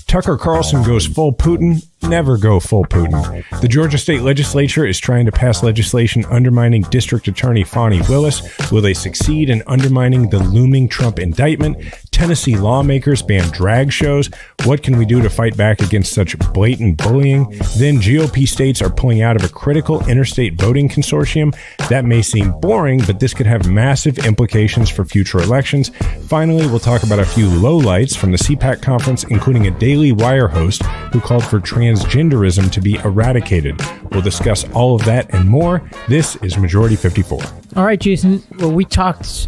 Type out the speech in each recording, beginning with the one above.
Tucker Carlson goes full Putin. Never go full Putin. The Georgia state legislature is trying to pass legislation undermining District Attorney Fani Willis. Will they succeed in undermining the looming Trump indictment? Tennessee lawmakers ban drag shows. What can we do to fight back against such blatant bullying? Then GOP states are pulling out of a critical interstate voting consortium. That may seem boring, but this could have massive implications for future elections. Finally, we'll talk about a few lowlights from the CPAC conference, including a DailyWire host who called for transgenderism to be eradicated. We'll discuss all of that and more. This is Majority 54. All right, Jason. Well, we talked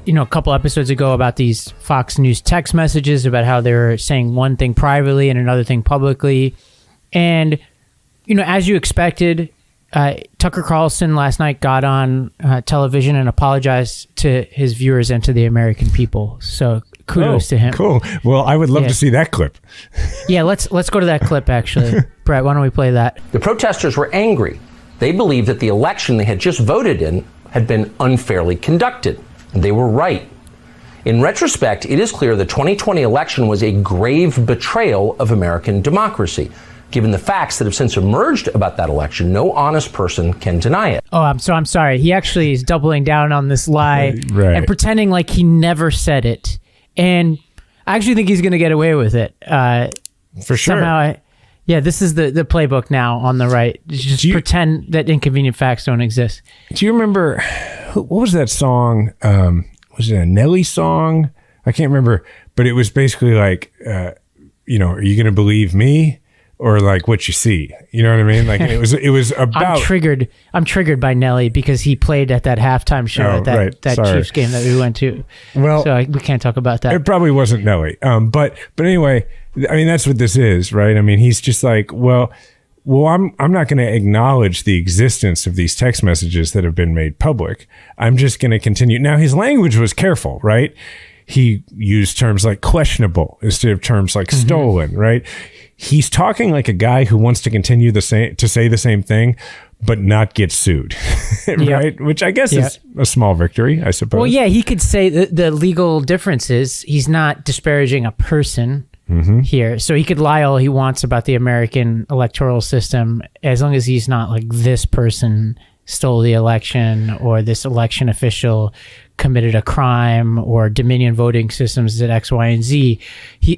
a couple episodes ago about these Fox News text messages about how they're saying one thing privately and another thing publicly. And, as you expected, Tucker Carlson last night got on television and apologized to his viewers and to the American people. So kudos to him. Cool. Well, I would love to see that clip. Yeah, let's go to that clip, actually. Brett, why don't we play that? The protesters were angry. They believed that the election they had just voted in had been unfairly conducted. And they were right. In retrospect, it is clear the 2020 election was a grave betrayal of American democracy. Given the facts that have since emerged about that election, no honest person can deny it. Oh, I'm sorry. He actually is doubling down on this lie and pretending like he never said it. And I actually think he's going to get away with it. For sure. Somehow, this is the playbook now on the right. Just pretend that inconvenient facts don't exist. Do you remember, what was that song? Was it a Nelly song? I can't remember, but it was basically like, are you going to believe me? Or like what you see, you know what I mean? Like it was about. I'm triggered by Nelly because he played at that halftime show at that Chiefs game that we went to. Well, so we can't talk about that. It probably wasn't Nelly. But anyway, I mean that's what this is, right? I mean he's just like, well, I'm not going to acknowledge the existence of these text messages that have been made public. I'm just going to continue. Now his language was careful, right? He used terms like questionable instead of terms like stolen, right? He's talking like a guy who wants to continue to say the same thing, but not get sued, right? Which I guess is a small victory, I suppose. Well, yeah, he could say the legal difference is he's not disparaging a person here. So he could lie all he wants about the American electoral system as long as he's not like this person stole the election or this election official committed a crime or Dominion voting systems did X, Y, and Z.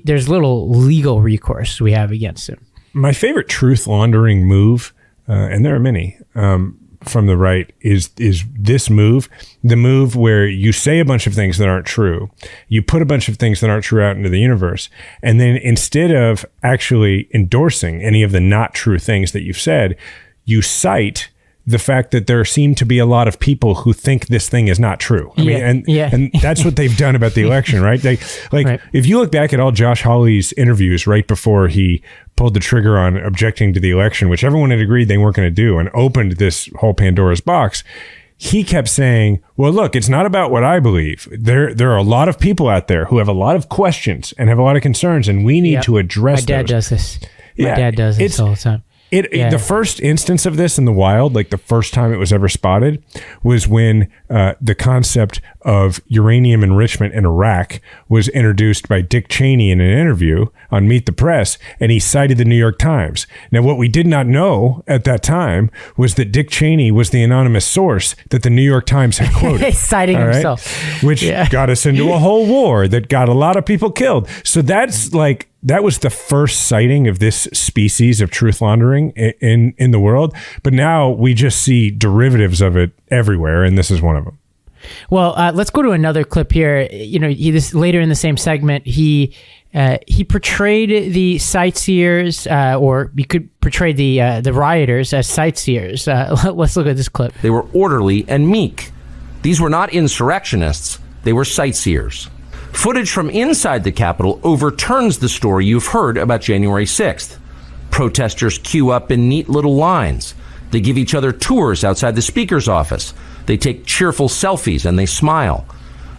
There's little legal recourse we have against him. My favorite truth laundering move, and there are many from the right, is this move, the move where you say a bunch of things that aren't true. You put a bunch of things that aren't true out into the universe. And then instead of actually endorsing any of the not true things that you've said, you cite the fact that there seem to be a lot of people who think this thing is not true. I mean, and that's what they've done about the election, right? If you look back at all Josh Hawley's interviews right before he pulled the trigger on objecting to the election, which everyone had agreed they weren't going to do, and opened this whole Pandora's box, he kept saying, well, look, it's not about what I believe. There are a lot of people out there who have a lot of questions and have a lot of concerns, and we need to address those. My dad does this. My dad does this all the time. The first instance of this in the wild, like the first time it was ever spotted, was when the concept of uranium enrichment in Iraq was introduced by Dick Cheney in an interview on Meet the Press, and he cited the New York Times. Now, what we did not know at that time was that Dick Cheney was the anonymous source that the New York Times had quoted. Citing himself. Which got us into a whole war that got a lot of people killed. So that was the first sighting of this species of truth laundering in the world. But now we just see derivatives of it everywhere, and this is one of them. Well, let's go to another clip here. This later in the same segment, he portrayed the sightseers, or you could portray the rioters as sightseers. Let's look at this clip. They were orderly and meek. These were not insurrectionists. They were sightseers. Footage from inside the Capitol overturns the story you've heard about January 6th. Protesters queue up in neat little lines. They give each other tours outside the Speaker's office. They take cheerful selfies and they smile.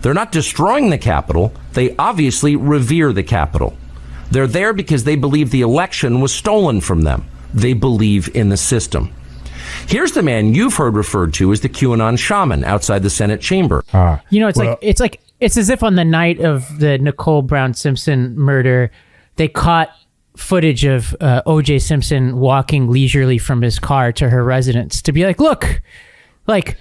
They're not destroying the Capitol. They obviously revere the Capitol. They're there because they believe the election was stolen from them. They believe in the system. Here's the man you've heard referred to as the QAnon shaman outside the Senate chamber. It's like it's as if on the night of the Nicole Brown Simpson murder, they caught footage of O.J. Simpson walking leisurely from his car to her residence to be like, look, like,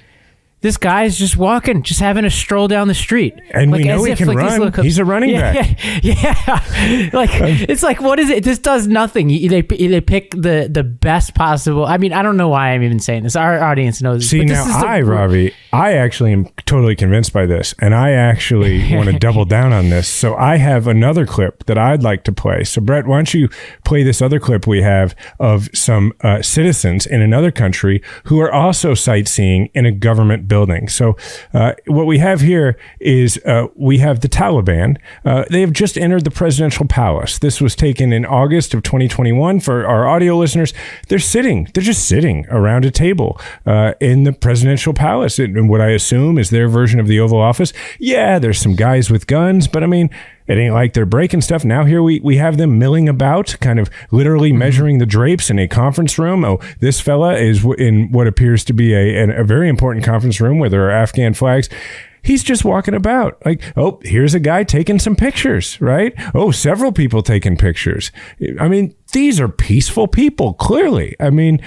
this guy's just walking, just having a stroll down the street. And we know he can run. He's a running back. Yeah. Like, it's like, what is it? This does nothing. They pick the best possible. I mean, I don't know why I'm even saying this. Our audience knows this. See, now Ravi, I actually am totally convinced by this. And I actually want to double down on this. So I have another clip that I'd like to play. So Brett, why don't you play this other clip we have of some citizens in another country who are also sightseeing in a government building. So what we have here is we have the Taliban. They have just entered the presidential palace. This was taken in August of 2021. For our audio listeners, they're just sitting around a table in the presidential palace. And what I assume is their version of the Oval Office. Yeah, there's some guys with guns, but I mean, it ain't like they're breaking stuff. Now here we have them milling about, kind of literally measuring the drapes in a conference room. Oh, this fella is in what appears to be a very important conference room where there are Afghan flags. He's just walking about like, oh, here's a guy taking some pictures, right? Oh, several people taking pictures. I mean, these are peaceful people, clearly. I mean,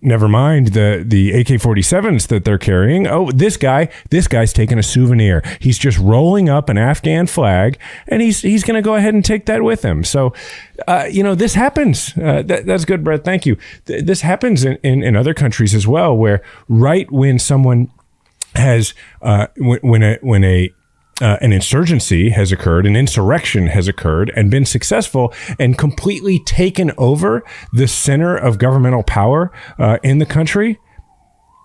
never mind the AK-47s that they're carrying. Oh, this guy's taking a souvenir. He's just rolling up an Afghan flag, and he's going to go ahead and take that with him. So, this happens. That's good, Brett. Thank you. This happens in other countries as well, where right when someone has an insurgency has occurred, an insurrection has occurred and been successful and completely taken over the center of governmental power in the country,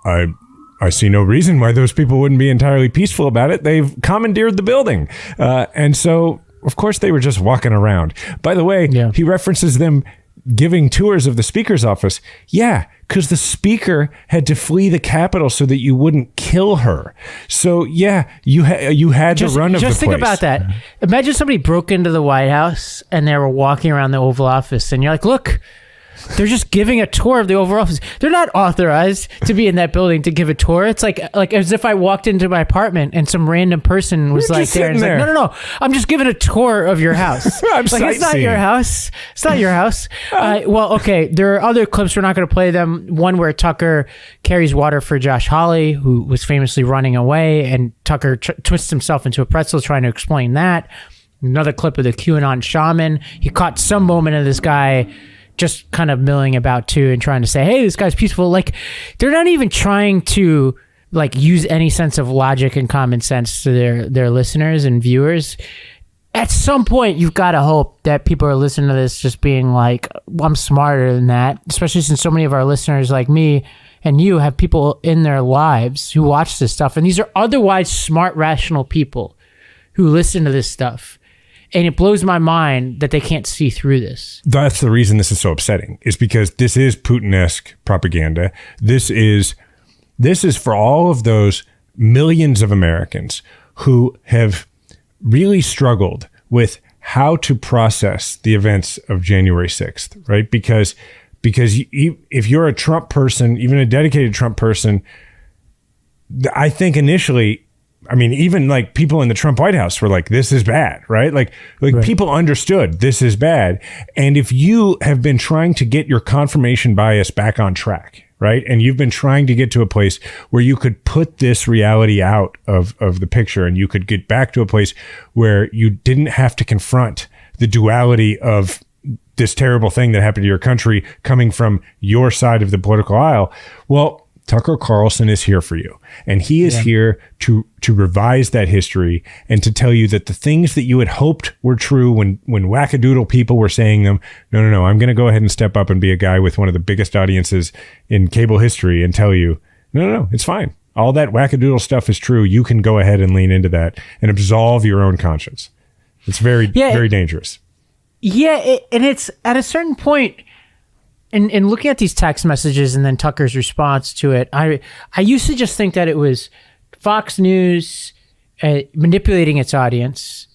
I see no reason why those people wouldn't be entirely peaceful about it. They've commandeered the building. And so, of course, they were just walking around. By the way, He references them giving tours of the speaker's office. Yeah, because the speaker had to flee the Capitol so that you wouldn't kill her. So yeah, you had the run of the place. Just think about that. Imagine somebody broke into the White House and they were walking around the Oval Office, and you're like, look, they're just giving a tour of the Oval Office. They're not authorized to be in that building to give a tour. It's like as if I walked into my apartment and some random person was like there. And it's like, no, I'm just giving a tour of your house. I'm like, it's not your house. It's not your house. Well, okay, there are other clips. We're not going to play them. One where Tucker carries water for Josh Hawley, who was famously running away, and Tucker twists himself into a pretzel trying to explain that. Another clip of the QAnon shaman. He caught some moment of this guy just kind of milling about too and trying to say, hey, this guy's peaceful. Like, they're not even trying to like use any sense of logic and common sense to their listeners and viewers. At some point, you've got to hope that people are listening to this just being like, well, I'm smarter than that, especially since so many of our listeners like me and you have people in their lives who watch this stuff. And these are otherwise smart, rational people who listen to this stuff. And it blows my mind that they can't see through this. That's the reason this is so upsetting, is because this is Putin-esque propaganda. This is for all of those millions of Americans who have really struggled with how to process the events of January 6th, right? Because if you're a Trump person, even a dedicated Trump person, I think initially, I mean, even like people in the Trump White House were like, this is bad, right? Like right. People understood this is bad. And if you have been trying to get your confirmation bias back on track, right? And you've been trying to get to a place where you could put this reality out of the picture, and you could get back to a place where you didn't have to confront the duality of this terrible thing that happened to your country coming from your side of the political aisle. Well, Tucker Carlson is here for you, and he is here to revise that history and to tell you that the things that you had hoped were true when wackadoodle people were saying them, no, I'm going to go ahead and step up and be a guy with one of the biggest audiences in cable history and tell you, no, it's fine. All that wackadoodle stuff is true. You can go ahead and lean into that and absolve your own conscience. It's very, very dangerous. Yeah, and it's at a certain point. And looking at these text messages and then Tucker's response to it, I used to just think that it was Fox News manipulating its audience.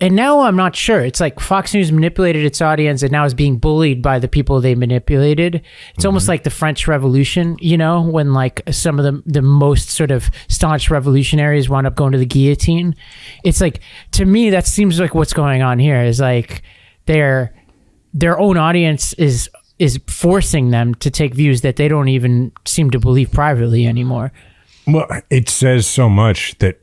And now I'm not sure. It's like Fox News manipulated its audience and now is being bullied by the people they manipulated. It's almost like the French Revolution, you know, when like some of the most sort of staunch revolutionaries wound up going to the guillotine. It's like, to me, that seems like what's going on here is like their own audience is forcing them to take views that they don't even seem to believe privately anymore. Well, it says so much that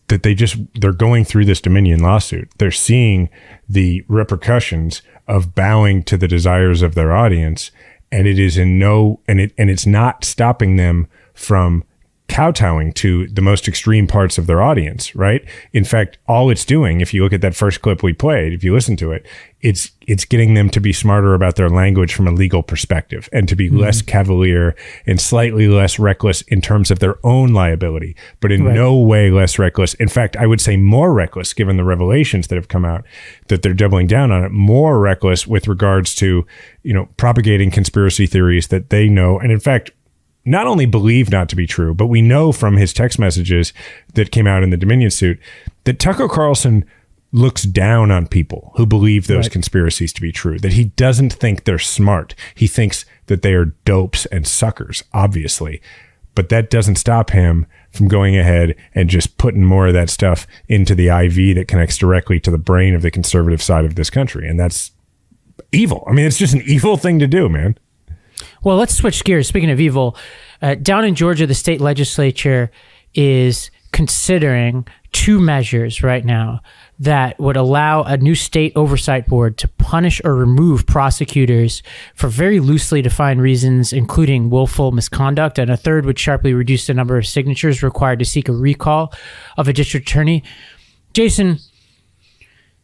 they're going through this Dominion lawsuit. They're seeing the repercussions of bowing to the desires of their audience, and it is it's not stopping them from kowtowing to the most extreme parts of their audience, right? In fact, all it's doing, if you look at that first clip we played, if you listen to it, it's getting them to be smarter about their language from a legal perspective and to be less cavalier and slightly less reckless in terms of their own liability, but in no way less reckless. In fact, I would say more reckless, given the revelations that have come out, that they're doubling down on it, more reckless with regards to, you know, propagating conspiracy theories that they know. And in fact, not only believe not to be true, but we know from his text messages that came out in the Dominion suit that Tucker Carlson looks down on people who believe those conspiracies to be true, that he doesn't think they're smart. He thinks that they are dopes and suckers, obviously. But that doesn't stop him from going ahead and just putting more of that stuff into the IV that connects directly to the brain of the conservative side of this country. And that's evil. I mean, it's just an evil thing to do, man. Well, let's switch gears. Speaking of evil, down in Georgia, the state legislature is considering two measures right now that would allow a new state oversight board to punish or remove prosecutors for very loosely defined reasons, including willful misconduct, and a third would sharply reduce the number of signatures required to seek a recall of a district attorney. Jason,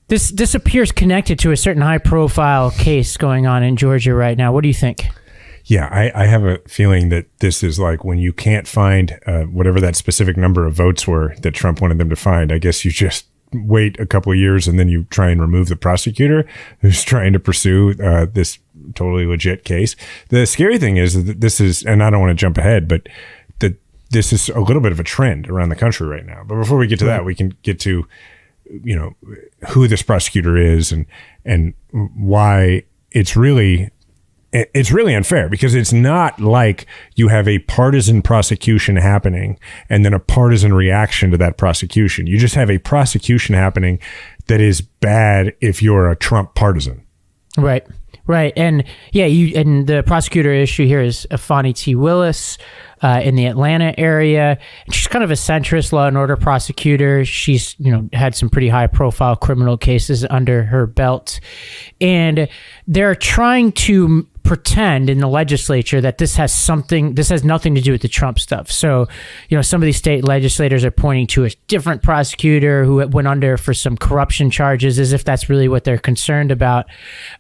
this appears connected to a certain high-profile case going on in Georgia right now. What do you think? Yeah, I have a feeling that this is like when you can't find whatever that specific number of votes were that Trump wanted them to find. I guess you just wait a couple of years and then you try and remove the prosecutor who's trying to pursue this totally legit case. The scary thing is that this is, and I don't want to jump ahead, but that this is a little bit of a trend around the country right now. But before we get to that, we can get to, you know, who this prosecutor is and why it's really unfair, because it's not like you have a partisan prosecution happening and then a partisan reaction to that prosecution. You just have a prosecution happening that is bad if you're a Trump partisan. Right. And yeah, and the prosecutor issue here is Fani Willis in the Atlanta area. She's kind of a centrist law and order prosecutor. She's, you know, had some pretty high profile criminal cases under her belt. And they're trying to pretend in the legislature that this has nothing to do with the Trump stuff. So, you know, some of these state legislators are pointing to a different prosecutor who went under for some corruption charges, as if that's really what they're concerned about.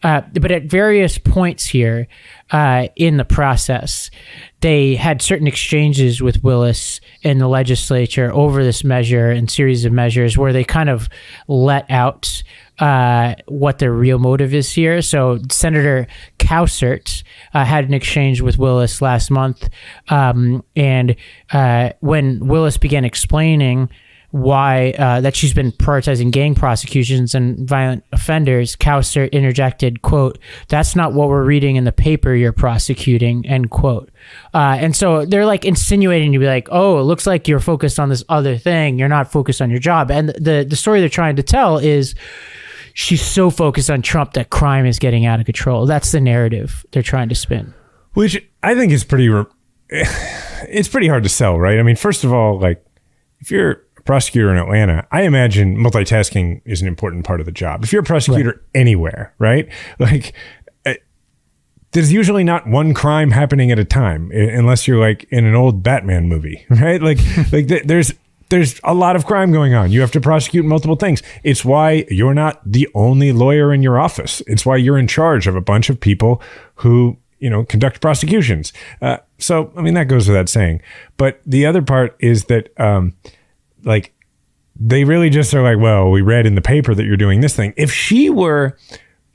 But at various points here in the process, they had certain exchanges with Willis in the legislature over this measure and series of measures where they kind of let out what their real motive is here. So Senator Cowsert had an exchange with Willis last month. And when Willis began explaining why that she's been prioritizing gang prosecutions and violent offenders, Cowsert interjected, quote, "That's not what we're reading in the paper you're prosecuting," end quote. And so they're like insinuating to be like, oh, it looks like you're focused on this other thing. You're not focused on your job. And the story they're trying to tell is she's so focused on Trump that crime is getting out of control. That's the narrative they're trying to spin. Which I think is it's pretty hard to sell, right? I mean, first of all, like if you're a prosecutor in Atlanta, I imagine multitasking is an important part of the job. If you're a prosecutor anywhere, right? Like there's usually not one crime happening at a time, unless you're like in an old Batman movie, right? Like there's a lot of crime going on. You have to prosecute multiple things. It's why you're not the only lawyer in your office. It's why you're in charge of a bunch of people who, you know, conduct prosecutions. So, I mean, that goes without saying. But the other part is that, like, they really just are like, well, we read in the paper that you're doing this thing. If she were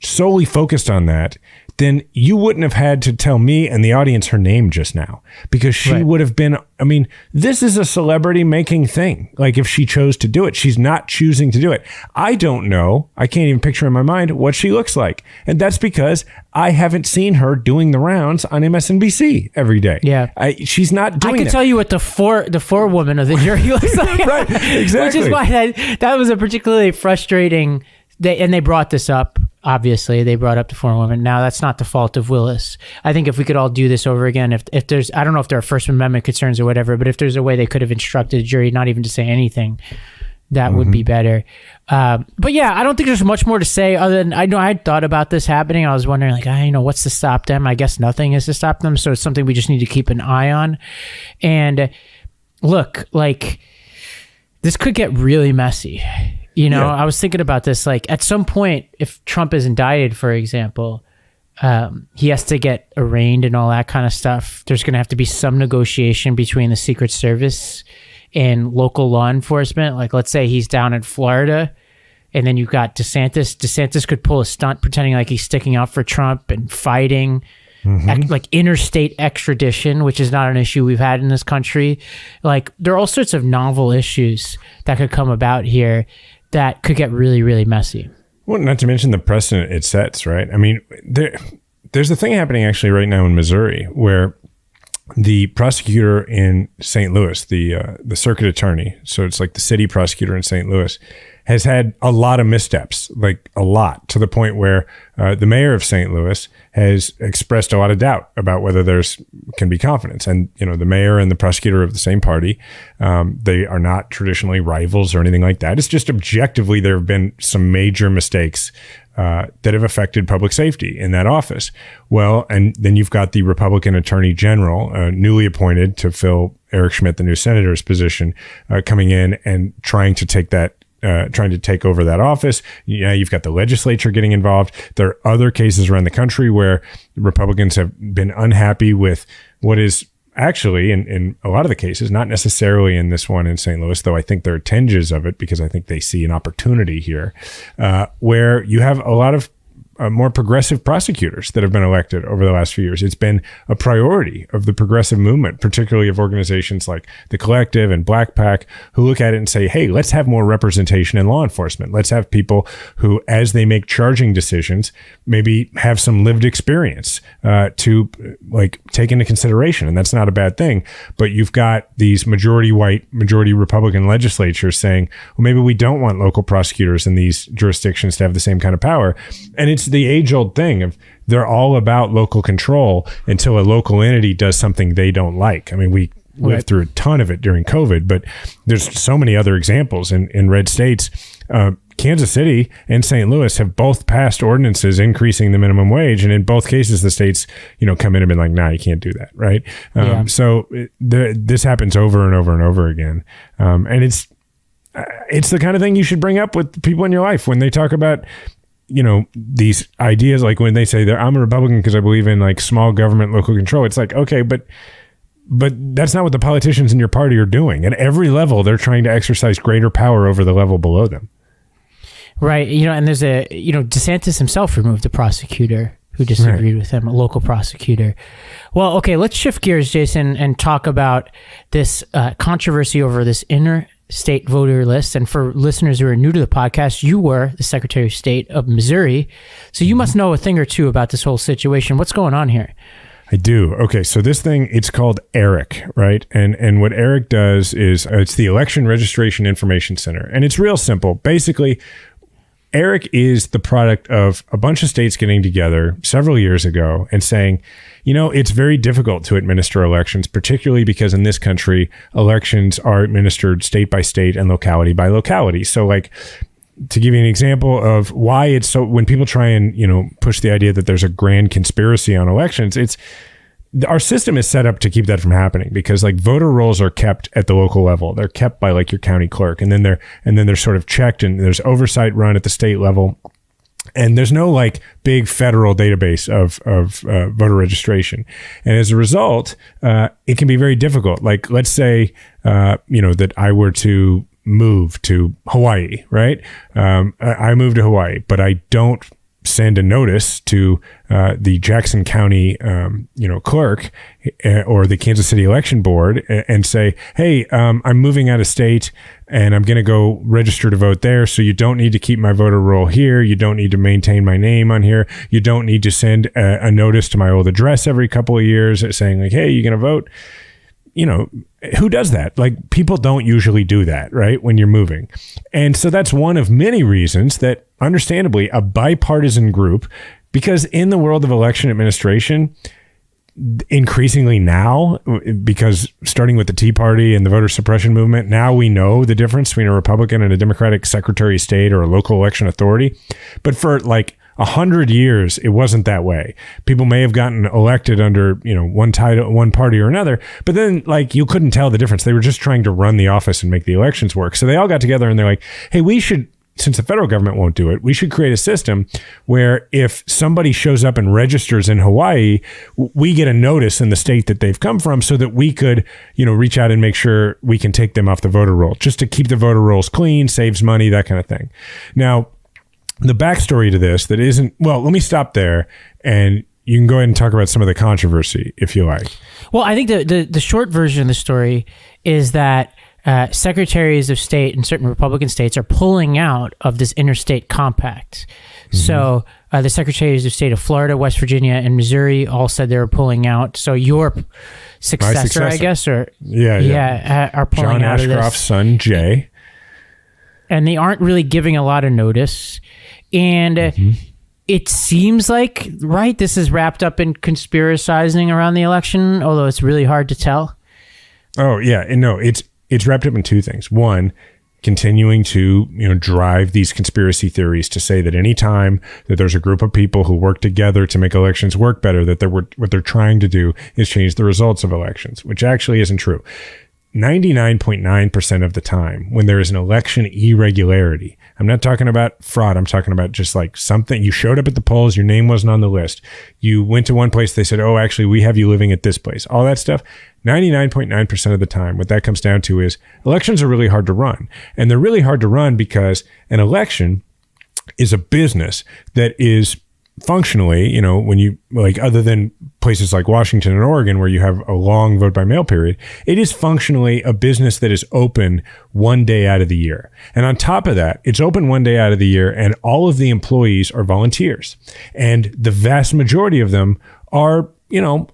solely focused on that, then you wouldn't have had to tell me and the audience her name just now, because she would have been, I mean, this is a celebrity making thing. Like, if she chose to do it, she's not choosing to do it. I don't know. I can't even picture in my mind what she looks like. And that's because I haven't seen her doing the rounds on MSNBC every day. Yeah. She's not doing I can that. tell you what the forewoman of the jury looks like. Right, exactly. Which is why that was a particularly frustrating, and they brought this up. Obviously, they brought up the forewoman. Now, that's not the fault of Willis. I think if we could all do this over again, if there's, I don't know if there are First Amendment concerns or whatever, but if there's a way they could have instructed a jury not even to say anything, that would be better. But yeah, I don't think there's much more to say other than, I know I had thought about this happening. I was wondering, like, what's to stop them? I guess nothing is to stop them. So it's something we just need to keep an eye on. And look, like, this could get really messy. I was thinking about this, like, at some point, if Trump is indicted, for example, he has to get arraigned and all that kind of stuff. There's going to have to be some negotiation between the Secret Service and local law enforcement. Like, let's say he's down in Florida, and then you've got DeSantis. DeSantis could pull a stunt pretending like he's sticking out for Trump and fighting. Like interstate extradition, which is not an issue we've had in this country. Like, there are all sorts of novel issues that could come about here that could get really, really messy. Well, not to mention the precedent it sets, right? I mean, there's a thing happening actually right now in Missouri where the prosecutor in St. Louis, the circuit attorney, so it's like the city prosecutor in St. Louis, has had a lot of missteps, like a lot, to the point where the mayor of St. Louis has expressed a lot of doubt about whether can be confidence. And, the mayor and the prosecutor of the same party, they are not traditionally rivals or anything like that. It's just objectively, there have been some major mistakes that have affected public safety in that office. Well, and then you've got the Republican Attorney General, newly appointed to fill Eric Schmidt, the new senator's position, coming in and trying to take over that office. You've got the legislature getting involved. There are other cases around the country where Republicans have been unhappy with what is actually, in a lot of the cases, not necessarily in this one in St. Louis, though I think there are tinges of it because I think they see an opportunity here, where you have a lot of more progressive prosecutors that have been elected over the last few years. It's been a priority of the progressive movement, particularly of organizations like The Collective and Black PAC, who look at it and say, hey, let's have more representation in law enforcement. Let's have people who, as they make charging decisions, maybe have some lived experience to take into consideration. And that's not a bad thing. But you've got these majority white, majority Republican legislatures saying, well, maybe we don't want local prosecutors in these jurisdictions to have the same kind of power. And it's the age-old thing of they're all about local control until a local entity does something they don't like. I mean, we lived through a ton of it during COVID, but there's so many other examples in red states. Kansas City and St. Louis have both passed ordinances increasing the minimum wage, and in both cases, the states, come in and been like, "Nah, you can't do that." Right? So this happens over and over and over again, and it's the kind of thing you should bring up with people in your life when they talk about these ideas, like when they say I'm a Republican because I believe in like small government, local control. It's like, okay, but that's not what the politicians in your party are doing. At every level, they're trying to exercise greater power over the level below them. Right. And there's DeSantis himself removed a prosecutor who disagreed with him, a local prosecutor. Well, okay, let's shift gears, Jason, and talk about this controversy over this interstate voter list. And for listeners who are new to the podcast, you were the Secretary of State of Missouri, so you must know a thing or two about this whole situation. What's going on here? I do. Okay, so this thing, it's called ERIC, right? And what ERIC does is it's the Election Registration Information Center. And it's real simple. Basically, ERIC is the product of a bunch of states getting together several years ago and saying, it's very difficult to administer elections, particularly because in this country, elections are administered state by state and locality by locality. So to give you an example of why it's so, when people try and, push the idea that there's a grand conspiracy on elections, our system is set up to keep that from happening because voter rolls are kept at the local level. They're kept by your county clerk, and then they're sort of checked, and there's oversight run at the state level. And there's no big federal database of voter registration. And as a result, it can be very difficult. Let's say, that I were to move to Hawaii, right? I moved to Hawaii, but I don't send a notice to the Jackson County, clerk or the Kansas City Election Board and say, hey, I'm moving out of state and I'm going to go register to vote there. So you don't need to keep my voter roll here. You don't need to maintain my name on here. You don't need to send a notice to my old address every couple of years saying like, hey, you're going to vote. Who does that? Like, people don't usually do that, right? When you're moving. And so that's one of many reasons that, understandably, a bipartisan group, because in the world of election administration, increasingly now, because starting with the Tea Party and the voter suppression movement, now we know the difference between a Republican and a Democratic Secretary of State or a local election authority. But for like 100 years, it wasn't that way. People may have gotten elected under, one party or another, but then like you couldn't tell the difference. They were just trying to run the office and make the elections work. So they all got together and they're like, hey, we should, since the federal government won't do it, we should create a system where if somebody shows up and registers in Hawaii, we get a notice in the state that they've come from so that we could, reach out and make sure we can take them off the voter roll, just to keep the voter rolls clean, saves money, that kind of thing. Now, the backstory to this that isn't, well, let me stop there and you can go ahead and talk about some of the controversy if you like. Well, I think the short version of the story is that secretaries of state in certain Republican states are pulling out of this interstate compact. Mm-hmm. So the secretaries of state of Florida, West Virginia, and Missouri all said they were pulling out. So your successor, I guess, or are pulling out of this. John Ashcroft's son, Jay. And they aren't really giving a lot of notice. And it seems like, right, this is wrapped up in conspiracizing around the election, although it's really hard to tell. Oh, yeah. And no, it's wrapped up in two things. One, continuing to drive these conspiracy theories to say that any time that there's a group of people who work together to make elections work better, that what they're trying to do is change the results of elections, which actually isn't true. 99.9% of the time when there is an election irregularity, I'm not talking about fraud. I'm talking about just like something. You showed up at the polls, your name wasn't on the list. You went to one place, they said, oh, actually, we have you living at this place. All that stuff. 99.9% of the time, what that comes down to is elections are really hard to run. And they're really hard to run because an election is a business that is functionally, when you like, other than places like Washington and Oregon, where you have a long vote by mail period, it is functionally a business that is open one day out of the year. And on top of that, it's open one day out of the year and all of the employees are volunteers. And the vast majority of them are,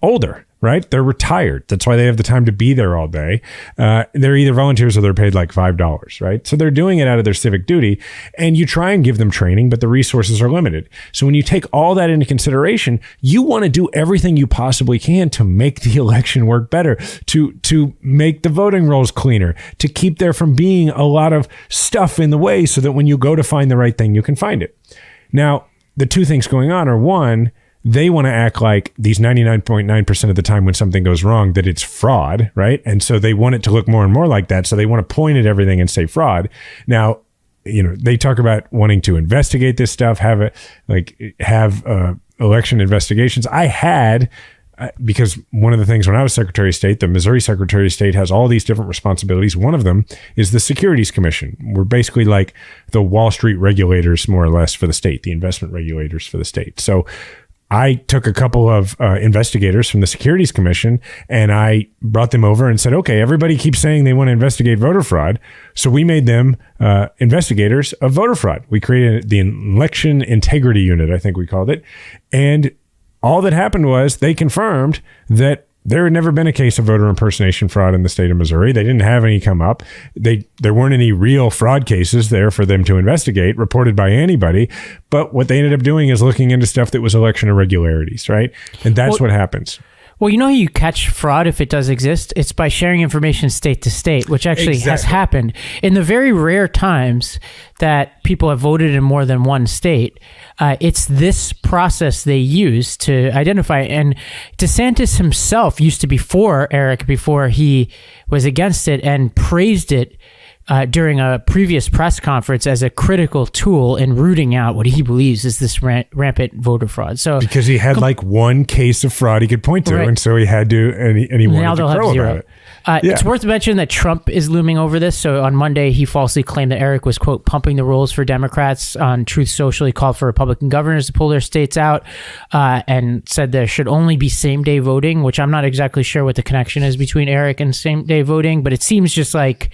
older. Right? They're retired. That's why they have the time to be there all day. They're either volunteers or they're paid like $5, right? So they're doing it out of their civic duty, and you try and give them training, but the resources are limited. So when you take all that into consideration, you want to do everything you possibly can to make the election work better, to make the voting rolls cleaner, to keep there from being a lot of stuff in the way so that when you go to find the right thing, you can find it. Now, the two things going on are, one, they want to act like these 99.9% of the time when something goes wrong that it's fraud, right? And so they want it to look more and more like that. So they want to point at everything and say fraud. Now, they talk about wanting to investigate this stuff, have election investigations. I had, because one of the things when I was Secretary of State, the Missouri Secretary of State has all these different responsibilities. One of them is the Securities Commission. We're basically like the Wall Street regulators, more or less, for the state, the investment regulators for the state. So I took a couple of investigators from the Securities Commission and I brought them over and said, okay, everybody keeps saying they want to investigate voter fraud. So we made them investigators of voter fraud. We created the Election Integrity Unit, I think we called it. And all that happened was they confirmed that there had never been a case of voter impersonation fraud in the state of Missouri. They didn't have any come up. There weren't any real fraud cases there for them to investigate, reported by anybody. But what they ended up doing is looking into stuff that was election irregularities, right? And that's what happens. Well, you know how you catch fraud if it does exist? It's by sharing information state to state, which actually has happened. In the very rare times that people have voted in more than one state, it's this process they use to identify. And DeSantis himself used to be for Eric before he was against it and praised it during a previous press conference as a critical tool in rooting out what he believes is this rampant voter fraud. So because he had like one case of fraud he could point to, and so he had to, and he wanted to crow about it. It's worth mentioning that Trump is looming over this. So on Monday, he falsely claimed that Eric was, quote, pumping the rolls for Democrats. On Truth Social, he called for Republican governors to pull their states out and said there should only be same-day voting, which I'm not exactly sure what the connection is between Eric and same-day voting, but it seems just like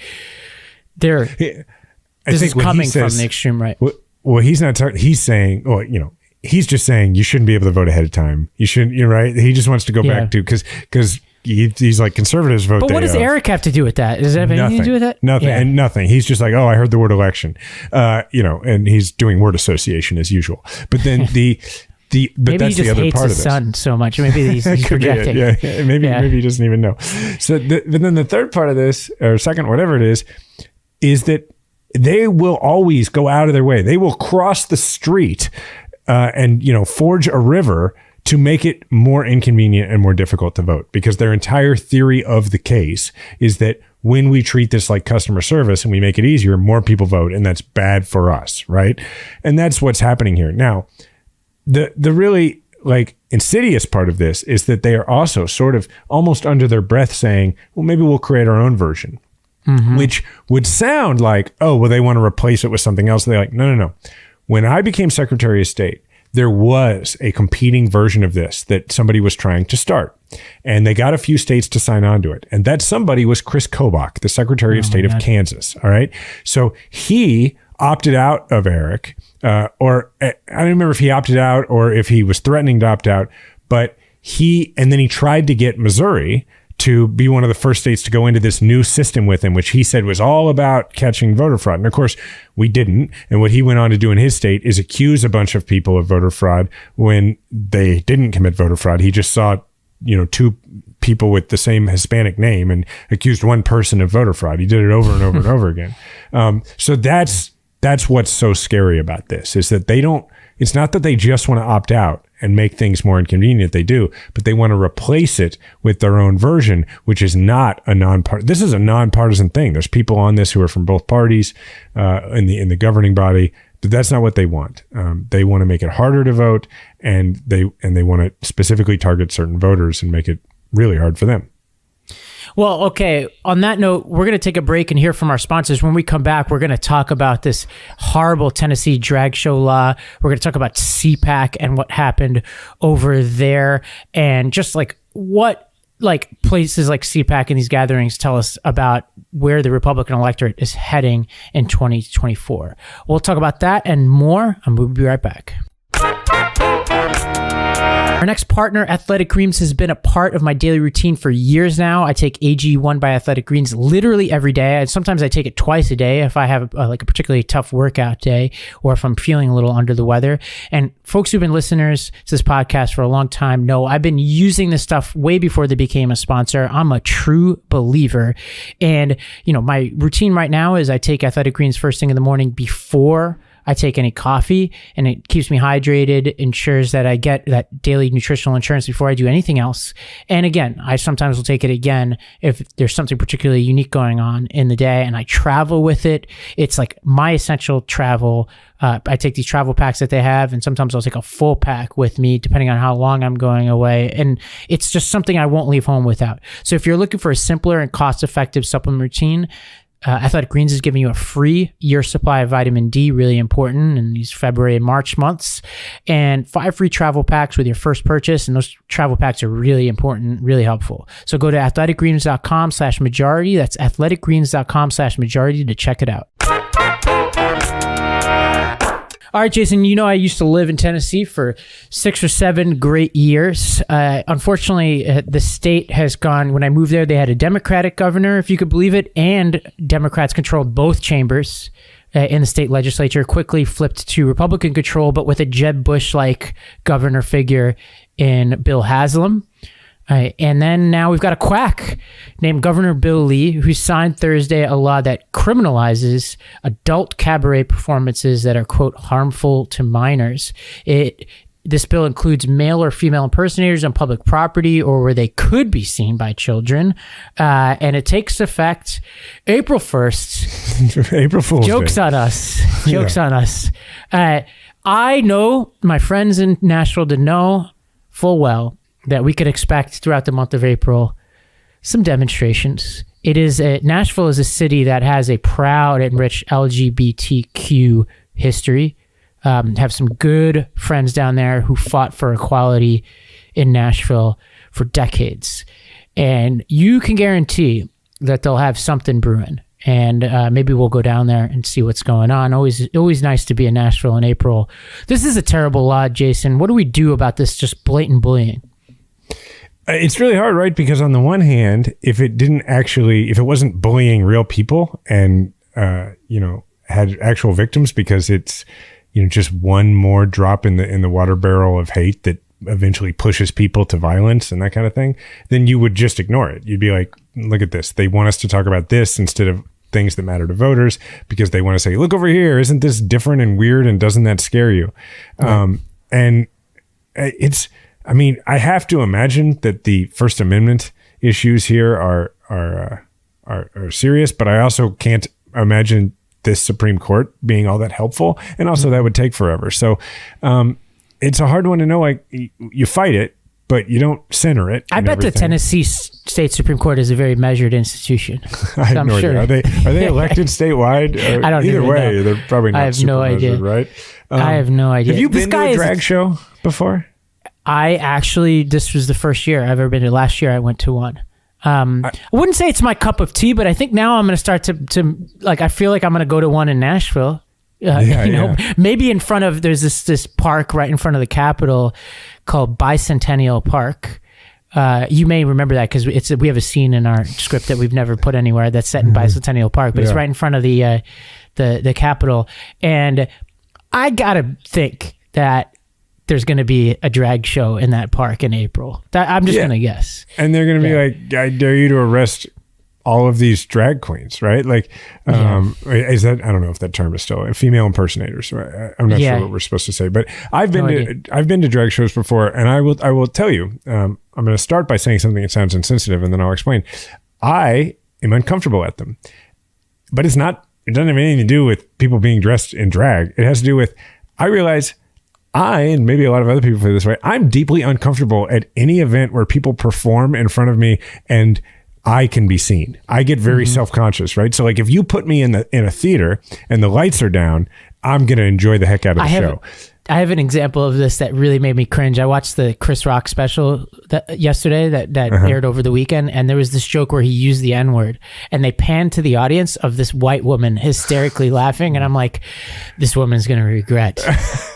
this is coming from the extreme right. Well, he's not talking. He's saying, he's just saying you shouldn't be able to vote ahead of time. You shouldn't. You're right. He just wants to go back to because he's like conservatives vote. But what does Eric have to do with that? Does that have anything to do with that? Nothing. Yeah. And nothing. He's just like, oh, I heard the word election. And he's doing word association as usual. But then maybe that's he just the other hates part his of this. son so much. Maybe he's projecting. Maybe he doesn't even know. So, but then the third part of this, or second, whatever it is that they will always go out of their way. They will cross the street and forge a river to make it more inconvenient and more difficult to vote, because their entire theory of the case is that when we treat this like customer service and we make it easier, more people vote, and that's bad for us, right? And that's what's happening here. Now, the really like insidious part of this is that they are also sort of almost under their breath saying, well, maybe we'll create our own version. Mm-hmm. Which would sound like, oh, well, they want to replace it with something else. They're like, no. When I became Secretary of State, there was a competing version of this that somebody was trying to start. And they got a few states to sign on to it. And that somebody was Chris Kobach, the Secretary of State of Kansas. All right. So he opted out of Eric, or I don't remember if he opted out or if he was threatening to opt out, but then he tried to get Missouri to be one of the first states to go into this new system with him, which he said was all about catching voter fraud. And of course, we didn't. And what he went on to do in his state is accuse a bunch of people of voter fraud when they didn't commit voter fraud. He just saw, two people with the same Hispanic name and accused one person of voter fraud. He did it over and over and over again. So that's what's so scary about this, is that it's not that they just want to opt out and make things more inconvenient. They do, but they want to replace it with their own version, which is not this is a nonpartisan thing. There's people on this who are from both parties in the governing body, but that's not what they want. They want to make it harder to vote, and they want to specifically target certain voters and make it really hard for them. Well, okay. On that note, we're going to take a break and hear from our sponsors. When we come back, we're going to talk about this horrible Tennessee drag show law. We're going to talk about CPAC and what happened over there, and just like what places like CPAC and these gatherings tell us about where the Republican electorate is heading in 2024. We'll talk about that and more, and we'll be right back. Our next partner, Athletic Greens, has been a part of my daily routine for years now. I take AG1 by Athletic Greens literally every day. Sometimes I take it twice a day if I have a particularly tough workout day, or if I'm feeling a little under the weather. And folks who've been listeners to this podcast for a long time know I've been using this stuff way before they became a sponsor. I'm a true believer. And, my routine right now is I take Athletic Greens first thing in the morning before I take any coffee, and it keeps me hydrated, ensures that I get that daily nutritional insurance before I do anything else. And again, I sometimes will take it again if there's something particularly unique going on in the day, and I travel with it. It's like my essential travel. I take these travel packs that they have, and sometimes I'll take a full pack with me depending on how long I'm going away. And it's just something I won't leave home without. So if you're looking for a simpler and cost-effective supplement routine, Athletic Greens is giving you a free year supply of vitamin D, really important in these February and March months, and 5 free travel packs with your first purchase. And those travel packs are really important, really helpful. So go to athleticgreens.com/majority. That's athleticgreens.com/majority to check it out. All right, Jason, I used to live in Tennessee for 6 or 7 great years. Unfortunately, the state has gone, when I moved there, they had a Democratic governor, if you could believe it, and Democrats controlled both chambers in the state legislature, quickly flipped to Republican control, but with a Jeb Bush-like governor figure in Bill Haslam. And then now we've got a quack named Governor Bill Lee, who signed Thursday a law that criminalizes adult cabaret performances that are, quote, harmful to minors. It This bill includes male or female impersonators on public property or where they could be seen by children. And it takes effect April 1st. April Fool's Joke's Day. on us. Joke's on us. I know my friends in Nashville to know full well that we could expect throughout the month of April some demonstrations. Nashville is a city that has a proud and rich LGBTQ history. Have some good friends down there who fought for equality in Nashville for decades. And you can guarantee that they'll have something brewing. And maybe we'll go down there and see what's going on. Always nice to be in Nashville in April. This is a terrible law, Jason. What do we do about this just blatant bullying? It's really hard, right? Because on the one hand, if it wasn't bullying real people and, had actual victims, because it's, just one more drop in the water barrel of hate that eventually pushes people to violence and that kind of thing, then you would just ignore it. You'd be like, look at this. They want us to talk about this instead of things that matter to voters because they want to say, look over here. Isn't this different and weird? And doesn't that scare you? Right. And I have to imagine that the First Amendment issues here are serious, but I also can't imagine this Supreme Court being all that helpful. And also that would take forever. So it's a hard one to know. Like, you fight it, but you don't center it. I bet the Tennessee State Supreme Court is a very measured institution. I have no idea. Are they elected statewide? I don't either way. know. They're probably not. I have super no idea. measured, right? I have no idea. Have you been to a drag show before? This was the first year I've ever been to. Last year I went to one. I wouldn't say it's my cup of tea, but I think now I'm going to start to I feel like I'm going to go to one in Nashville. Maybe in front of, there's this park right in front of the Capitol called Bicentennial Park. You may remember that because we have a scene in our script that we've never put anywhere that's set in Bicentennial Park, but it's right in front of the Capitol. And I gotta think that there's going to be a drag show in that park in April. I'm just going to guess. And they're going to be like, I dare you to arrest all of these drag queens, right? Like, is that, I don't know if that term is still female impersonators. Right? I'm not sure what we're supposed to say, but I've been to drag shows before, and I will tell you, I'm going to start by saying something that sounds insensitive, and then I'll explain. I am uncomfortable at them, but it doesn't have anything to do with people being dressed in drag. It has to do with, I realize and maybe a lot of other people feel this way, I'm deeply uncomfortable at any event where people perform in front of me and I can be seen. I get very self-conscious, right? So like if you put me in a theater and the lights are down, I'm going to enjoy the heck out of the show. I have an example of this that really made me cringe. I watched the Chris Rock special yesterday that aired over the weekend, and there was this joke where he used the N-word, and they panned to the audience of this white woman hysterically laughing, and I'm like, this woman's going to regret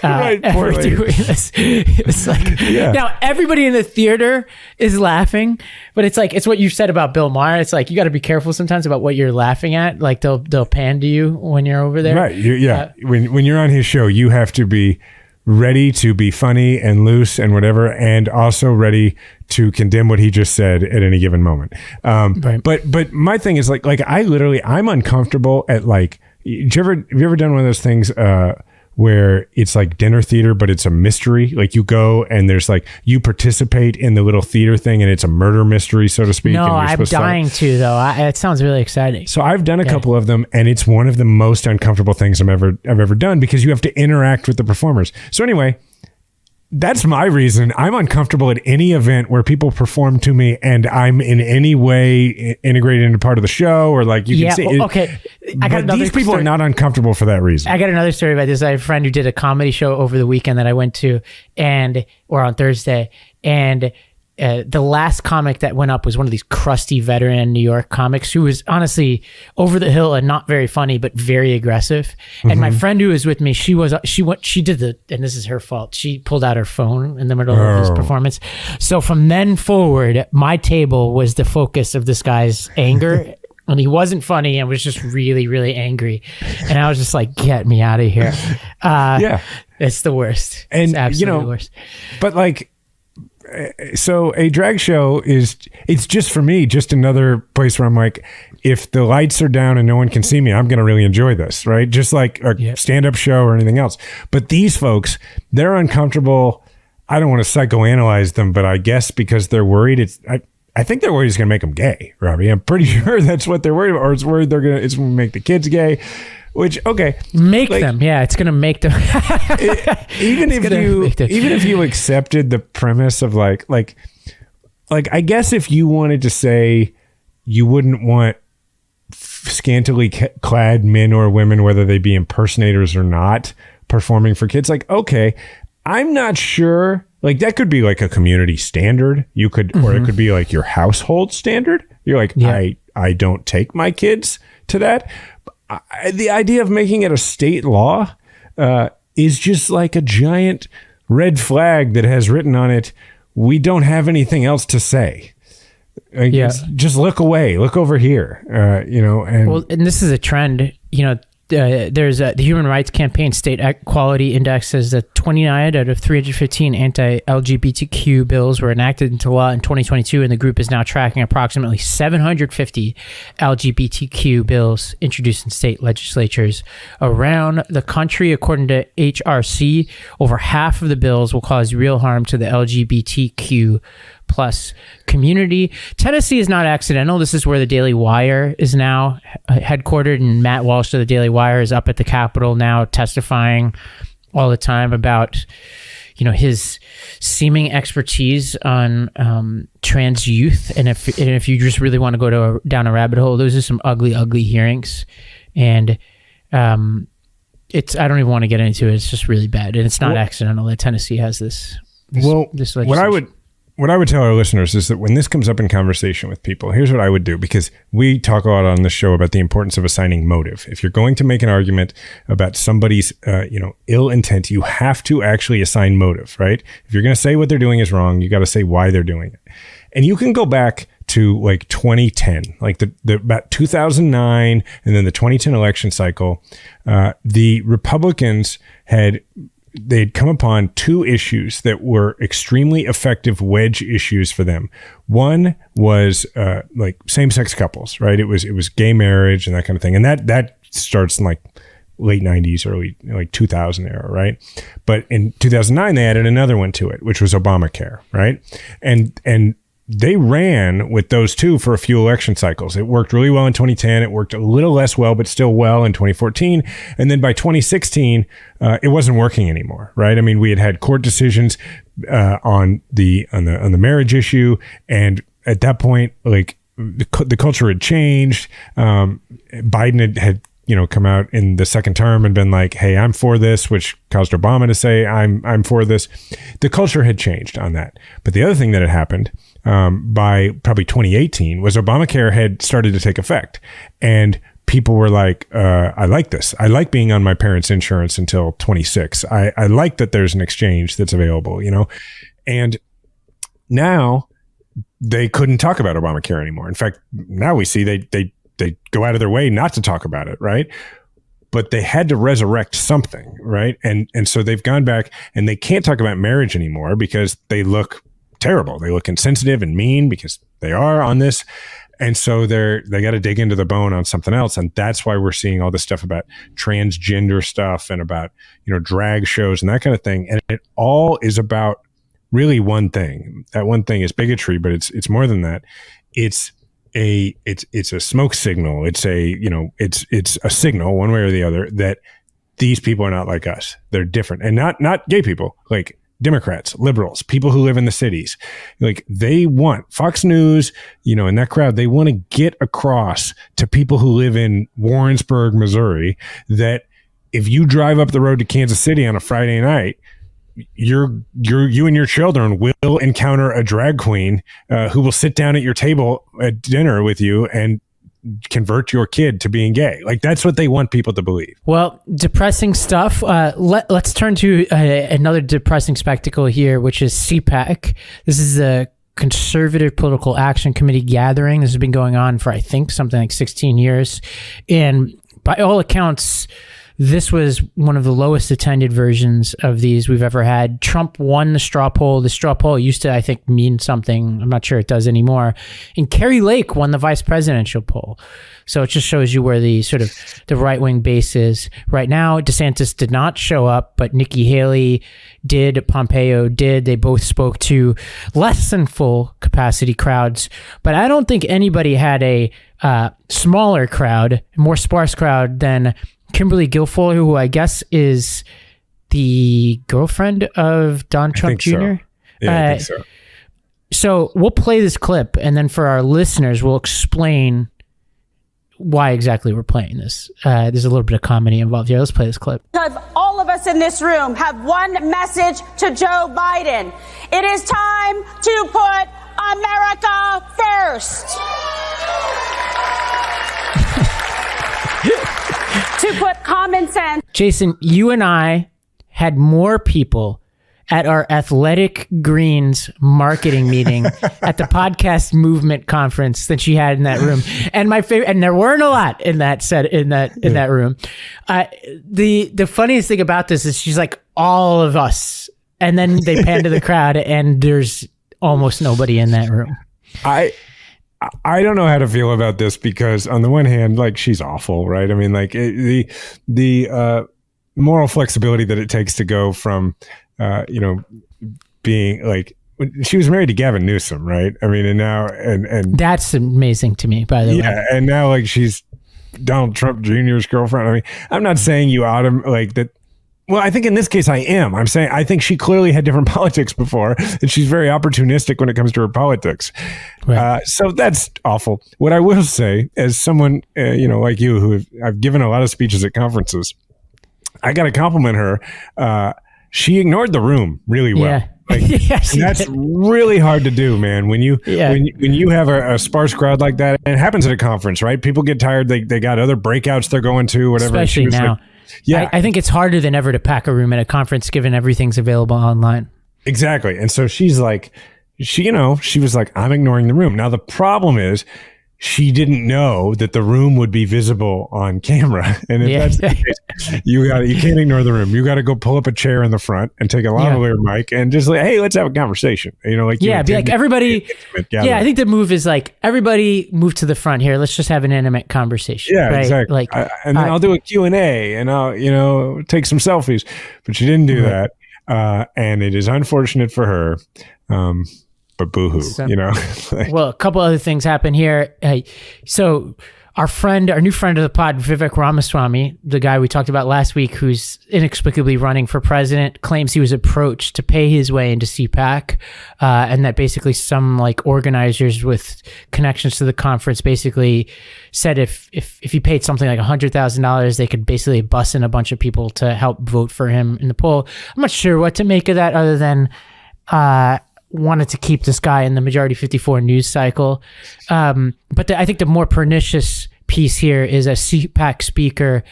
ever doing this. It's like, now everybody in the theater is laughing, but it's like, it's what you said about Bill Maher. It's like, you got to be careful sometimes about what you're laughing at. Like they'll pan to you when you're over there. Right. When you're on his show, you have to be ready to be funny and loose and whatever, and also ready to condemn what he just said at any given moment. Right. But my thing is like I'm uncomfortable at like, have you ever done one of those things where it's like dinner theater, but it's a mystery? Like you go and there's like, you participate in the little theater thing and it's a murder mystery, so to speak. No, I'm dying to though. It sounds really exciting. So I've done a couple of them, and it's one of the most uncomfortable things I've ever done, because you have to interact with the performers. So anyway, that's my reason. I'm uncomfortable at any event where people perform to me and I'm in any way integrated into part of the show, or like you can see. Okay. These people are not uncomfortable for that reason. I got another story about this. I have a friend who did a comedy show over the weekend that I went to, or on Thursday, and the last comic that went up was one of these crusty veteran New York comics who was honestly over the hill and not very funny, but very aggressive. And my friend who was with me, she did and this is her fault, she pulled out her phone in the middle of his performance. So from then forward, my table was the focus of this guy's anger. And he wasn't funny and was just really, really angry. And I was just like, get me out of here. It's the worst. And it's absolutely the worst. But like, so a drag show it's just, for me, just another place where I'm like, if the lights are down and no one can see me, I'm going to really enjoy this, right? Just like a stand-up show or anything else. But these folks, they're uncomfortable I don't want to psychoanalyze them, but I guess because they're worried, I think they're worried it's going to make them gay, Ravi. I'm pretty sure that's what they're worried about, or it's worried it's going to make the kids gay. Which, okay, them. Yeah, it's going to make them. even if you accepted the premise of like, I guess if you wanted to say you wouldn't want scantily clad men or women, whether they be impersonators or not, performing for kids, like, okay, I'm not sure. Like, that could be like a community standard. You could, or it could be like your household standard. You're like, I don't take my kids to that. The idea of making it a state law is just like a giant red flag that has written on it, we don't have anything else to say. Just look away, look over here, and this is a trend, there's the Human Rights Campaign State Equality Index says that 29 out of 315 anti-LGBTQ bills were enacted into law in 2022, and the group is now tracking approximately 750 LGBTQ bills introduced in state legislatures around the country. According to HRC, over half of the bills will cause real harm to the LGBTQ plus community. Tennessee is not accidental. This is where the Daily Wire is now headquartered, and Matt Walsh of the Daily Wire is up at the Capitol now testifying all the time about his seeming expertise on trans youth. And if you just really want to go down a rabbit hole, those are some ugly hearings, and I don't even want to get into it. It's just really bad, and it's not accidental that Tennessee has this legislation. What I would tell our listeners is that when this comes up in conversation with people, here's what I would do, because we talk a lot on this show about the importance of assigning motive. If you're going to make an argument about somebody's, ill intent, you have to actually assign motive, right? If you're going to say what they're doing is wrong, you got to say why they're doing it. And you can go back to like 2010, like the about 2009, and then the 2010 election cycle. The Republicans they'd come upon two issues that were extremely effective wedge issues for them. One was like same-sex couples, right? It was gay marriage and that kind of thing. And that starts in like late 90s, early like 2000 era, right? But in 2009, they added another one to it, which was Obamacare, right? And they ran with those two for a few election cycles. It worked really well in 2010. It worked a little less well, but still well in 2014. And then by 2016, it wasn't working anymore, right? I mean, we had had court decisions on the marriage issue, and at that point, like the culture had changed. Biden had come out in the second term and been like, hey, I'm for this, which caused Obama to say, I'm for this. The culture had changed on that. But the other thing that had happened by probably 2018 was Obamacare had started to take effect. And people were like, I like this. I like being on my parents' insurance until 26. I like that there's an exchange that's available, And now they couldn't talk about Obamacare anymore. In fact, now we see they go out of their way not to talk about it, right? But they had to resurrect something, right? And so they've gone back, and they can't talk about marriage anymore because they look terrible. They look insensitive and mean because they are on this. And so they got to dig into the bone on something else. And that's why we're seeing all this stuff about transgender stuff and about, drag shows and that kind of thing. And it all is about really one thing. That one thing is bigotry, but it's more than that. It's a smoke signal. It's a signal one way or the other that these people are not like us. They're different, and not gay people, like Democrats, liberals, people who live in the cities. Like, they want Fox News, in that crowd, they want to get across to people who live in Warrensburg, Missouri, that if you drive up the road to Kansas City on a Friday night, you and your children will encounter a drag queen who will sit down at your table at dinner with you and convert your kid to being gay. Like, that's what they want people to believe. Well, depressing stuff. Let's turn to another depressing spectacle here, which is CPAC. This is the Conservative Political Action Committee gathering. This has been going on for, I think, something like 16 years. And by all accounts, this was one of the lowest attended versions of these we've ever had. Trump won the straw poll. The straw poll used to, I think, mean something. I'm not sure it does anymore. And Kerry Lake won the vice presidential poll. So it just shows you where the sort of the right-wing base is right now. DeSantis did not show up, but Nikki Haley did. Pompeo did. They both spoke to less than full capacity crowds. But I don't think anybody had a smaller crowd, more sparse crowd than Kimberly Guilfoyle, who I guess is the girlfriend of Don Trump Jr. So. Yeah, I think so. So we'll play this clip, and then for our listeners, we'll explain why exactly we're playing this. There's a little bit of comedy involved here. Let's play this clip. Because all of us in this room have one message to Joe Biden. It is time to put America first. To put common sense. Jason, you and I had more people at our Athletic Greens marketing meeting at the podcast movement conference than she had in that room. And my favorite, and there weren't a lot in that set in that room. The funniest thing about this is she's like, all of us, and then they pan to the crowd, and there's almost nobody in that room. I don't know how to feel about this because on the one hand, like, she's awful, right? I mean, like, the moral flexibility that it takes to go from being like, she was married to Gavin Newsom, right? I mean, and now and that's amazing to me, by the way. Yeah, and now like she's Donald Trump Jr.'s girlfriend. I mean, I'm not saying you ought to like that. Well, I think in this case I am. I'm saying I think she clearly had different politics before, and she's very opportunistic when it comes to her politics. Right. So that's awful. What I will say, as someone like you, who I've given a lot of speeches at conferences, I got to compliment her. She ignored the room really well. Yeah. Like, yes, and that's really hard to do, man. When you have a sparse crowd like that, and it happens at a conference, right? People get tired. They got other breakouts they're going to, whatever. Especially now. I think it's harder than ever to pack a room at a conference, given everything's available online. Exactly. And so she's like, she was like, I'm ignoring the room. Now the problem is, she didn't know that the room would be visible on camera. And if that's the case, you can't ignore the room. You got to go pull up a chair in the front and take a lavalier mic and just like, hey, let's have a conversation. Be like everybody. Yeah, I think the move is like, everybody move to the front here. Let's just have an intimate conversation. Yeah, right? exactly. Like, and then I'll do a Q&A and I'll, take some selfies. But she didn't do that. And it is unfortunate for her. But boohoo, Well, a couple other things happen here. So our new friend of the pod, Vivek Ramaswamy, the guy we talked about last week, who's inexplicably running for president, claims he was approached to pay his way into CPAC, and that basically some like organizers with connections to the conference basically said if he paid something like $100,000, they could basically bus in a bunch of people to help vote for him in the poll. I'm not sure what to make of that, other than wanted to keep this guy in the majority 54 news cycle. But I think the more pernicious piece here is a CPAC speaker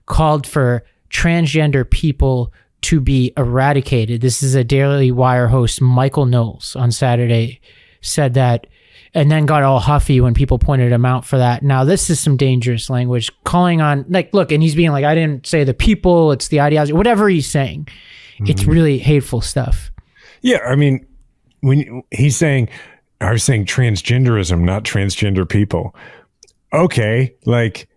called for transgender people to be eradicated. This is a DailyWire host, Michael Knowles, on Saturday, said that, and then got all huffy when people pointed him out for that. Now, this is some dangerous language, calling on, like, look, and he's being like, I didn't say the people, it's the ideology, whatever he's saying. Mm-hmm. It's really hateful stuff. Yeah, I mean, when he's saying, I was saying transgenderism, not transgender people. Okay, like,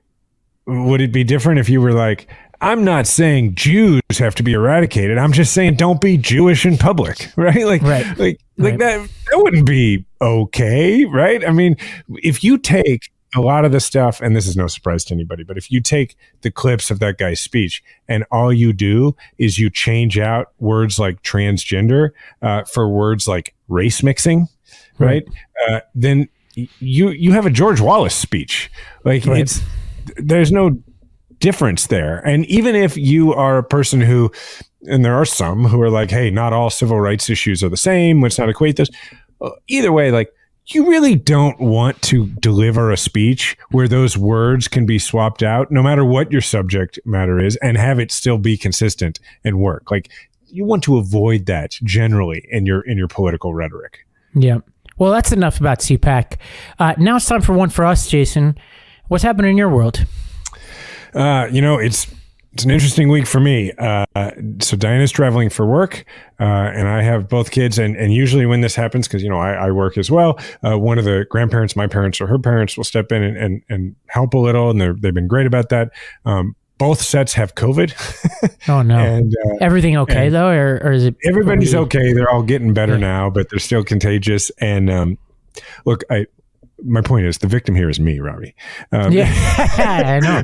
would it be different if you were like, I'm not saying Jews have to be eradicated. I'm just saying don't be Jewish in public, right? Like that wouldn't be okay, right? I mean, if you take a lot of the stuff, and this is no surprise to anybody, but if you take the clips of that guy's speech and all you do is you change out words like transgender for words like race mixing, right? Then you have a George Wallace speech. Like there's no difference there. And even if you are a person who, and there are some who are like, hey, not all civil rights issues are the same, let's not equate this. Either way, like, you really don't want to deliver a speech where those words can be swapped out, no matter what your subject matter is, and have it still be consistent and work. Like, you want to avoid that generally in your political rhetoric. Yeah. Well, that's enough about CPAC. Now it's time for one for us, Jason. What's happening in your world? It's It's an interesting week for me. So Diana's traveling for work, and I have both kids. And usually when this happens, because, I work as well, one of the grandparents, my parents or her parents, will step in and help a little. And they've been great about that. Both sets have COVID. Oh, no. And, everything okay, though? Or is it? Everybody's okay. They're all getting better now, but they're still contagious. And look, my point is the victim here is me, Ravi. I know.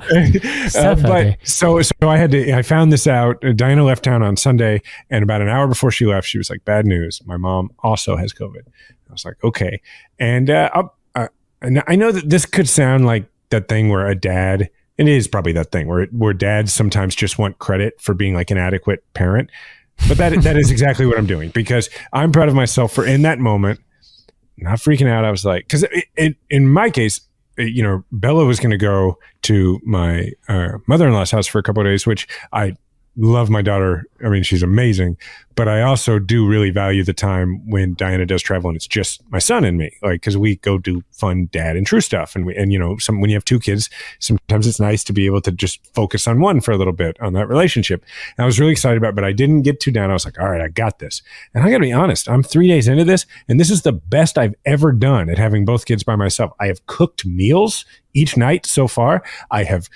But so I found this out. Diana left town on Sunday, and about an hour before she left, she was like, "Bad news. My mom also has COVID." I was like, "Okay." And I know that this could sound like that thing where a dad, and it is probably that thing where dads sometimes just want credit for being like an adequate parent. But that is exactly what I'm doing, because I'm proud of myself for in that moment not freaking out. I was like, because in my case, Bella was going to go to my mother-in-law's house for a couple of days, which I love my daughter. I mean, she's amazing, but I also do really value the time when Diana does travel and it's just my son and me, like, because we go do fun dad and true stuff. And when you have two kids, sometimes it's nice to be able to just focus on one for a little bit on that relationship. And I was really excited about it, but I didn't get too down. I was like, all right, I got this. And I got to be honest, I'm 3 days into this, and this is the best I've ever done at having both kids by myself. I have cooked meals each night so far. I have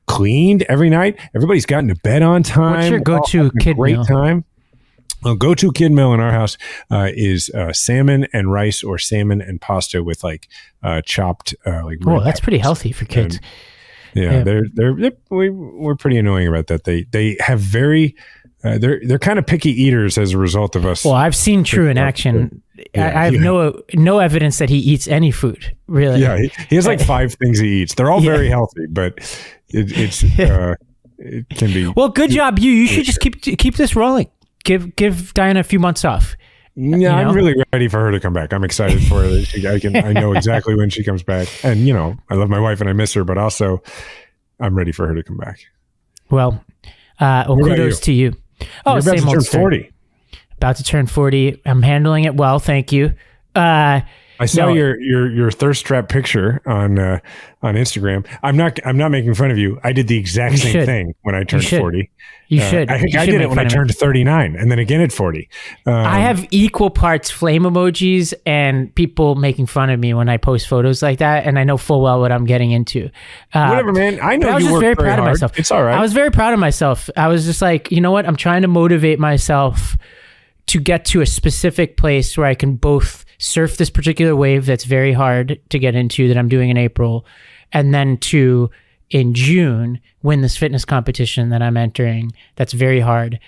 cleaned every night. Everybody's gotten to bed on time. What's your go-to kid great meal? Time. Well, go-to kid meal in our house is salmon and rice, or salmon and pasta with chopped red that's peppers. pretty healthy for kids. And, we're pretty annoying about that. They have very they're kind of picky eaters as a result of us. Well, I've seen True in action. I have no evidence that he eats any food, really. Yeah, he has 5 things he eats. They're all very healthy, but it can be. Well, good job, you. You should just keep this rolling. Give Diana a few months off. Yeah, I'm really ready for her to come back. I'm excited for her. I know exactly when she comes back, and I love my wife and I miss her, but also I'm ready for her to come back. Well, kudos to you. Oh, you're about to turn 40. About to turn 40. I'm handling it well, thank you. I saw your thirst trap picture on Instagram. I'm not making fun of you. I did the exact same thing when I turned 40. You should. I think I did it when I turned 39, and then again at 40. I have equal parts flame emojis and people making fun of me when I post photos like that, and I know full well what I'm getting into. Whatever, man. I know you work very proud of myself. It's all right. I was very proud of myself. I was just like, you know what? I'm trying to motivate myself to get to a specific place where I can both surf this particular wave that's very hard to get into that I'm doing in April, and then to, in June, win this fitness competition that I'm entering that's very hard.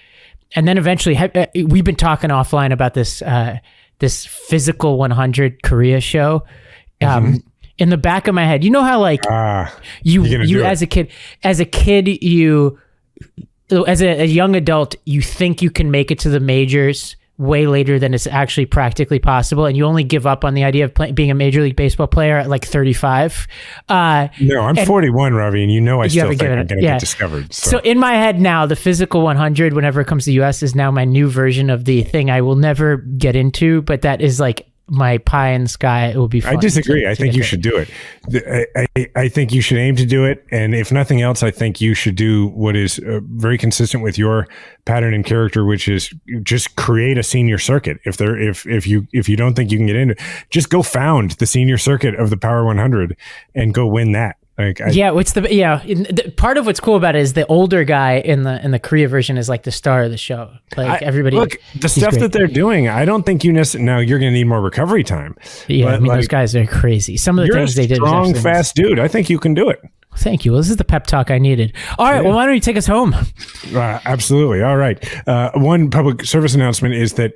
And then eventually, we've been talking offline about this Physical 100 Korea show. In the back of my head, you know how you as a young adult, you think you can make it to the majors way later than it's actually practically possible, and you only give up on the idea of being a Major League Baseball player at 35. No, I'm 41, Ravi, and I still think I'm going to get discovered. So in my head now, the Physical 100, whenever it comes to the U.S., is now my new version of the thing I will never get into, but that is my pie in the sky. It will be fun. I disagree. I think you should do it. I think you should aim to do it. And if nothing else, I think you should do what is very consistent with your pattern and character, which is just create a senior circuit. If you don't think you can get into it, just go found the senior circuit of the Power 100 and go win that. Part of what's cool about it is the older guy in the Korea version is the star of the show. Everybody, look, the stuff that they're doing, I don't think you necessarily. Now you're going to need more recovery time. Yeah, but those guys are crazy. Some of the things they did. You're a strong, fast dude. I think you can do it. Thank you. Well, this is the pep talk I needed. All right. Well, why don't you take us home? Absolutely. All right. One public service announcement is that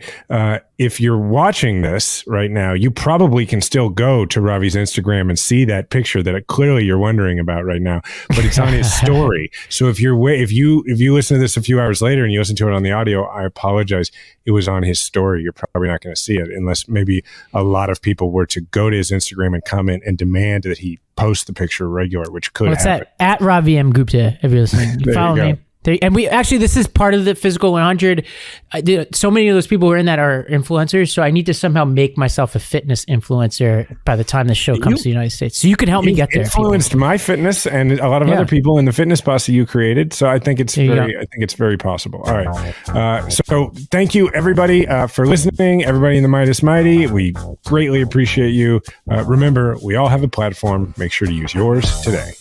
if you're watching this right now, you probably can still go to Ravi's Instagram and see that picture that clearly you're wondering about right now, but it's on his story. So if you listen to this a few hours later and you listen to it on the audio, I apologize. It was on his story. You're probably not going to see it unless maybe a lot of people were to go to his Instagram and comment and demand that he post the picture regular, which could happen. What's that? At Ravi M. Gupta, if you're listening. Follow me. And we actually, this is part of the Physical 100. So many of those people who are in that are influencers. So I need to somehow make myself a fitness influencer by the time the show comes to the United States. So you can help me get there. Influenced my fitness and a lot of other people in the fitness posse you created. So I think it's very possible. All right. So thank you everybody for listening. Everybody in the Meidas Mighty, we greatly appreciate you. Remember, we all have a platform. Make sure to use yours today.